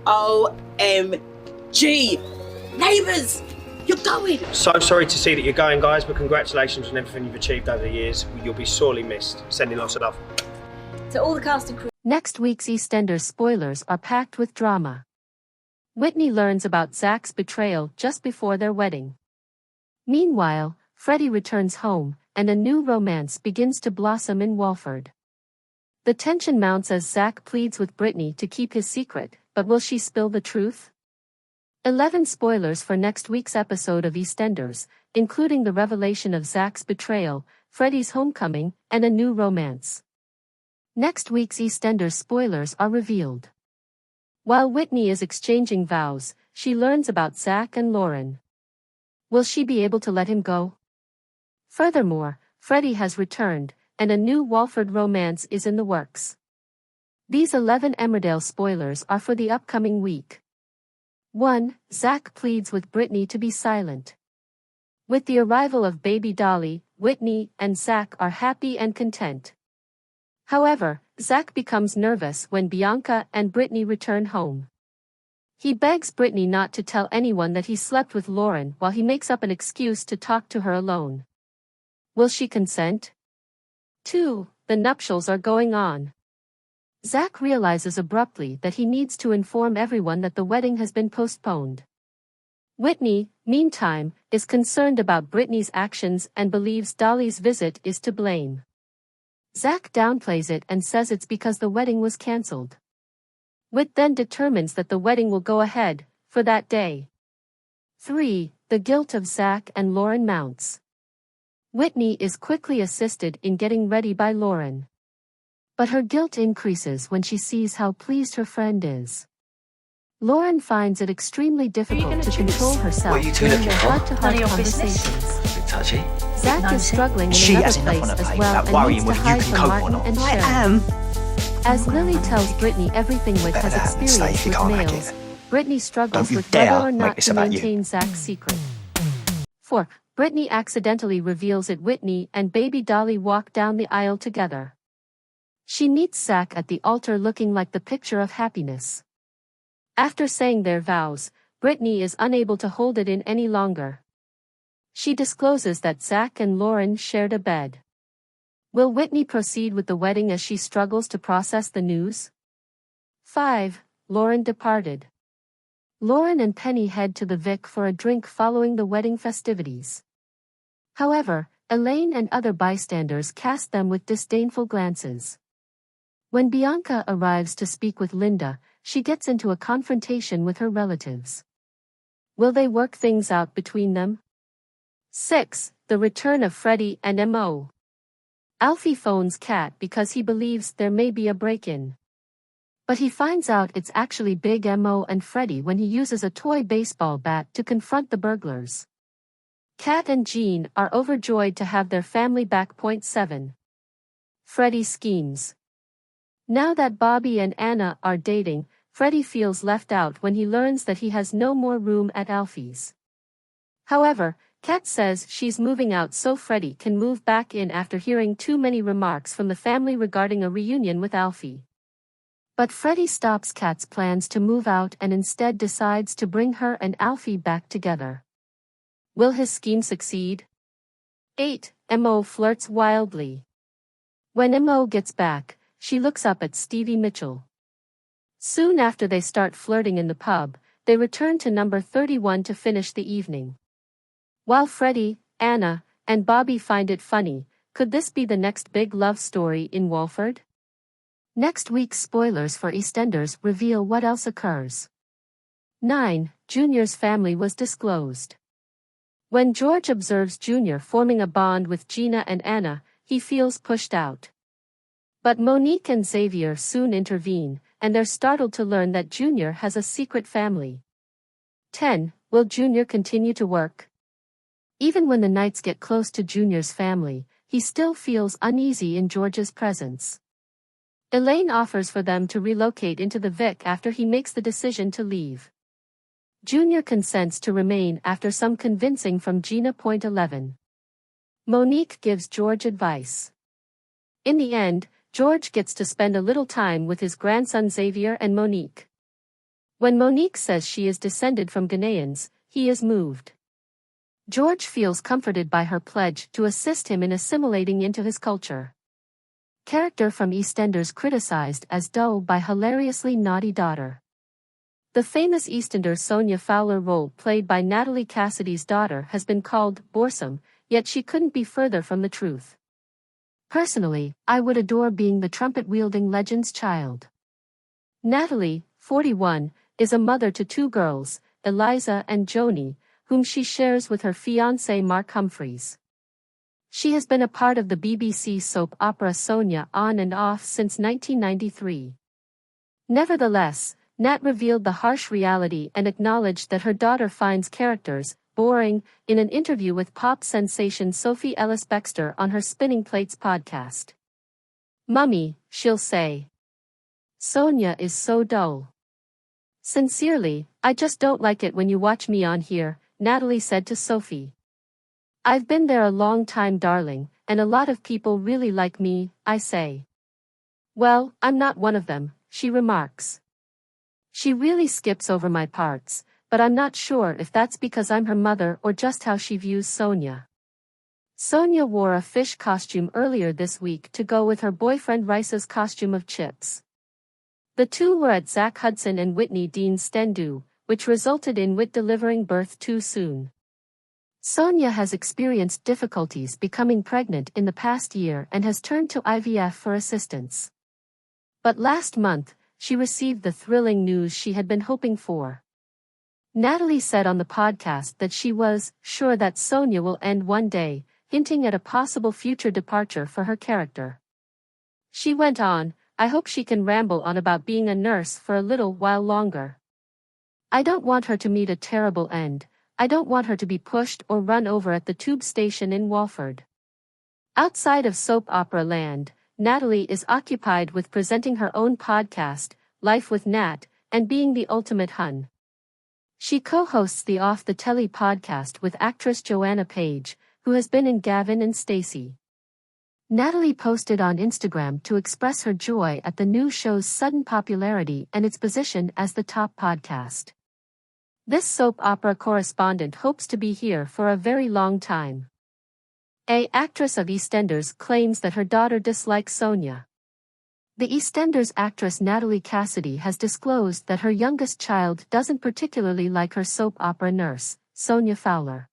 OMG! Neighbours! You're going! So sorry to see that you're going, guys, but congratulations on everything you've achieved over the years. You'll be sorely missed. Sending lots of love. To all the cast and crew. Next week's EastEnders spoilers are packed with drama. Whitney learns about Zack's betrayal just before their wedding. Meanwhile, Freddy returns home, and a new romance begins to blossom in Walford. The tension mounts as Zack pleads with Britney to keep his secret, but will she spill the truth? 11 spoilers for next week's episode of EastEnders, including the revelation of Zack's betrayal, Freddy's homecoming, and a new romance. Next week's EastEnders spoilers are revealed. While Whitney is exchanging vows, she learns about Zack and Lauren. Will she be able to let him go? Furthermore, Freddy has returned, and a new Walford romance is in the works. These 11 Emmerdale spoilers are for the upcoming week. 1. Zack pleads with Britney to be silent. With the arrival of baby Dolly, Whitney and Zack are happy and content. However, Zack becomes nervous when Bianca and Britney return home. He begs Britney not to tell anyone that he slept with Lauren while he makes up an excuse to talk to her alone. Will she consent? 2. The nuptials are going on. Zack realizes abruptly that he needs to inform everyone that the wedding has been postponed. Whitney, meantime, is concerned about Britney's actions and believes Dolly's visit is to blame. Zack downplays it and says it's because the wedding was cancelled. Whit then determines that the wedding will go ahead, for that day. 3. The guilt of Zack and Lauren mounts. Whitney is quickly assisted in getting ready by Lauren. But her guilt increases when she sees how pleased her friend is. Lauren finds it extremely difficult to control herself during their heart-to-heart conversations. Touchy. Zack is struggling in another place as well and needs to hide from Martin and Sharon. As Lily tells Britney everything Whit has experienced with males, Britney struggles with whether or not to maintain Zack's secret. 4. Britney accidentally reveals that Whitney and baby Dolly walk down the aisle together. She meets Zack at the altar looking like the picture of happiness. After saying their vows, Britney is unable to hold it in any longer. She discloses that Zack and Lauren shared a bed. Will Whitney proceed with the wedding as she struggles to process the news? 5. Lauren departed. Lauren and Penny head to the Vic for a drink following the wedding festivities. However, Elaine and other bystanders cast them with disdainful glances. When Bianca arrives to speak with Linda, she gets into a confrontation with her relatives. Will they work things out between them? 6. The return of Freddy and Mo. Alfie phones Kat because he believes there may be a break-in. But he finds out it's actually Big Mo and Freddy when he uses a toy baseball bat to confront the burglars. Kat and Jean are overjoyed to have their family back. 7. Freddy schemes. Now that Bobby and Anna are dating, Freddy feels left out when he learns that he has no more room at Alfie's. However, Kat says she's moving out so Freddy can move back in after hearing too many remarks from the family regarding a reunion with Alfie. But Freddy stops Kat's plans to move out and instead decides to bring her and Alfie back together. Will his scheme succeed? 8. Mo flirts wildly. When Mo gets back, she looks up at Stevie Mitchell. Soon after they start flirting in the pub, they return to number 31 to finish the evening. While Freddy, Anna, and Bobby find it funny, could this be the next big love story in Walford? Next week's spoilers for EastEnders reveal what else occurs. 9. Junior's family was disclosed. When George observes Junior forming a bond with Gina and Anna, he feels pushed out. But Monique and Xavier soon intervene, and they're startled to learn that Junior has a secret family. 10. Will Junior continue to work? Even when the Knights get close to Junior's family, he still feels uneasy in George's presence. Elaine offers for them to relocate into the Vic after he makes the decision to leave. Junior consents to remain after some convincing from Gina. 11. Monique gives George advice. In the end, George gets to spend a little time with his grandson Xavier and Monique. When Monique says she is descended from Ghanaians, he is moved. George feels comforted by her pledge to assist him in assimilating into his culture. Character from EastEnders criticized as dull by hilariously naughty daughter. The famous EastEnders Sonia Fowler role played by Natalie Cassidy's daughter has been called boresome, yet she couldn't be further from the truth. Personally, I would adore being the trumpet-wielding legend's child. Natalie, 41, is a mother to two girls, Eliza and Joni, whom she shares with her fiancé Mark Humphries. She has been a part of the BBC soap opera Sonia on and off since 1993. Nevertheless, Nat revealed the harsh reality and acknowledged that her daughter finds characters boring in an interview with pop sensation Sophie Ellis-Bextor on her Spinning Plates podcast. "Mummy," she'll say. "Sonia is so dull. Sincerely, I just don't like it when you watch me on here," Natalie said to Sophie. "I've been there a long time, darling, and a lot of people really like me," I say. "Well, I'm not one of them," she remarks. "She really skips over my parts, but I'm not sure if that's because I'm her mother or just how she views Sonia." Sonia wore a fish costume earlier this week to go with her boyfriend Rice's costume of chips. The two were at Zack Hudson and Whitney Dean's stand-do, which resulted in Whit delivering birth too soon. Sonia has experienced difficulties becoming pregnant in the past year and has turned to IVF for assistance. But last month, she received the thrilling news she had been hoping for. Natalie said on the podcast that she was sure that Sonia will end one day, hinting at a possible future departure for her character. She went on, "I hope she can ramble on about being a nurse for a little while longer. I don't want her to meet a terrible end. I don't want her to be pushed or run over at the tube station in Walford." Outside of soap opera land, Natalie is occupied with presenting her own podcast, Life with Nat, and being the ultimate hun. She co-hosts the Off the Telly podcast with actress Joanna Page, who has been in Gavin and Stacey. Natalie posted on Instagram to express her joy at the new show's sudden popularity and its position as the top podcast. This soap opera correspondent hopes to be here for a very long time. An actress of EastEnders claims that her daughter dislikes Sonia. The EastEnders actress Natalie Cassidy has disclosed that her youngest child doesn't particularly like her soap opera nurse, Sonia Fowler.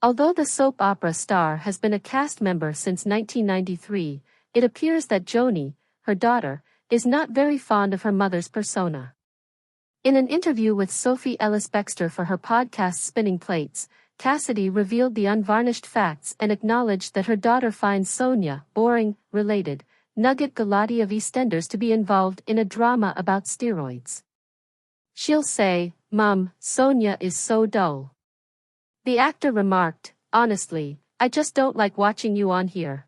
Although the soap opera star has been a cast member since 1993, it appears that Joni, her daughter, is not very fond of her mother's persona. In an interview with Sophie Ellis-Bextor for her podcast Spinning Plates, Cassidy revealed the unvarnished facts and acknowledged that her daughter finds Sonia boring. Related, Nugget Galati of EastEnders to be involved in a drama about steroids. She'll say, "Mum, Sonia is so dull." The actor remarked, "Honestly, I just don't like watching you on here.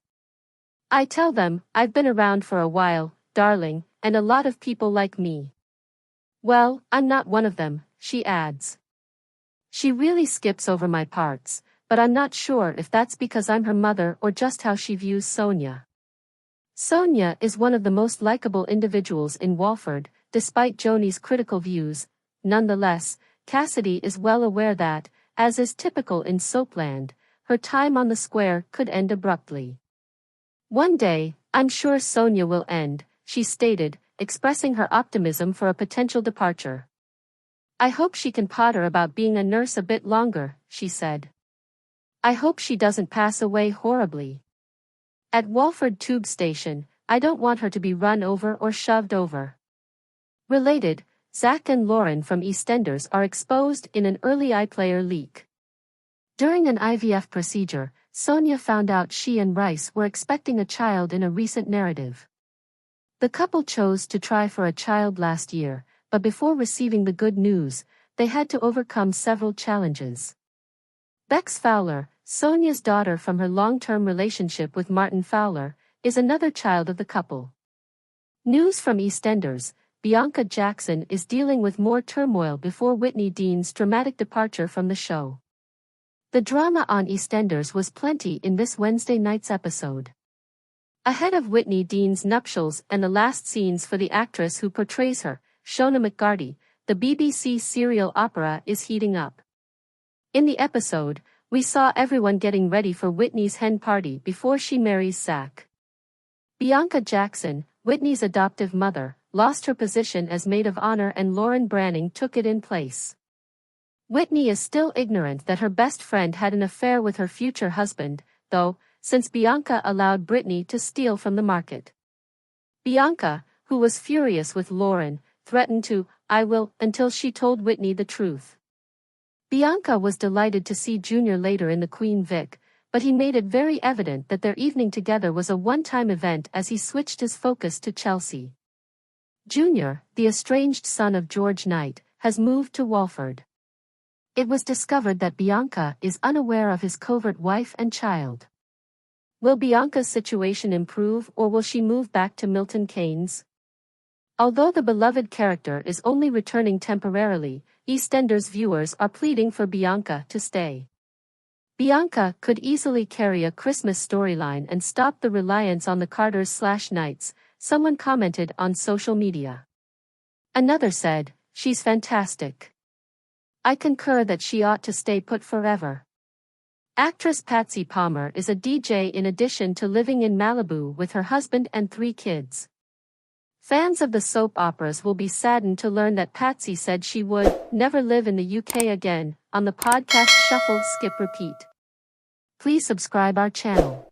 I tell them, I've been around for a while, darling, and a lot of people like me." "Well, I'm not one of them," she adds. "She really skips over my parts, but I'm not sure if that's because I'm her mother or just how she views Sonia." Sonia is one of the most likable individuals in Walford, despite Joni's critical views. Nonetheless, Cassidy is well aware that, as is typical in soapland, her time on the square could end abruptly. "One day, I'm sure Sonia will end," she stated, expressing her optimism for a potential departure. "I hope she can potter about being a nurse a bit longer," she said. "I hope she doesn't pass away horribly. At Walford Tube Station, I don't want her to be run over or shoved over." Related, Zack and Lauren from EastEnders are exposed in an early iPlayer leak. During an IVF procedure, Sonia found out she and Rice were expecting a child in a recent narrative. The couple chose to try for a child last year, but before receiving the good news, they had to overcome several challenges. Bex Fowler, Sonia's daughter from her long-term relationship with Martin Fowler, is another child of the couple. News from EastEnders, Bianca Jackson is dealing with more turmoil before Whitney Dean's dramatic departure from the show. The drama on EastEnders was plenty in this Wednesday night's episode. Ahead of Whitney Dean's nuptials and the last scenes for the actress who portrays her, Shona McGarty, the BBC serial opera is heating up. In the episode, we saw everyone getting ready for Whitney's hen party before she marries Zack. Bianca Jackson, Whitney's adoptive mother, lost her position as maid of honor and Lauren Branning took it in place. Whitney is still ignorant that her best friend had an affair with her future husband, though, since Bianca allowed Britney to steal from the market. Bianca, who was furious with Lauren, threatened to, "I will," until she told Whitney the truth. Bianca was delighted to see Junior later in the Queen Vic, but he made it very evident that their evening together was a one-time event as he switched his focus to Chelsea. Junior, the estranged son of George Knight, has moved to Walford. It was discovered that Bianca is unaware of his covert wife and child. Will Bianca's situation improve or will she move back to Milton Keynes? Although the beloved character is only returning temporarily, EastEnders viewers are pleading for Bianca to stay. Bianca could easily carry a Christmas storyline and stop the reliance on the Carters/Knights, someone commented on social media. Another said, "She's fantastic. I concur that she ought to stay put forever." Actress Patsy Palmer is a DJ in addition to living in Malibu with her husband and 3 kids. Fans of the soap operas will be saddened to learn that Patsy said she would never live in the UK again on the podcast Shuffle Skip Repeat. Please subscribe our channel.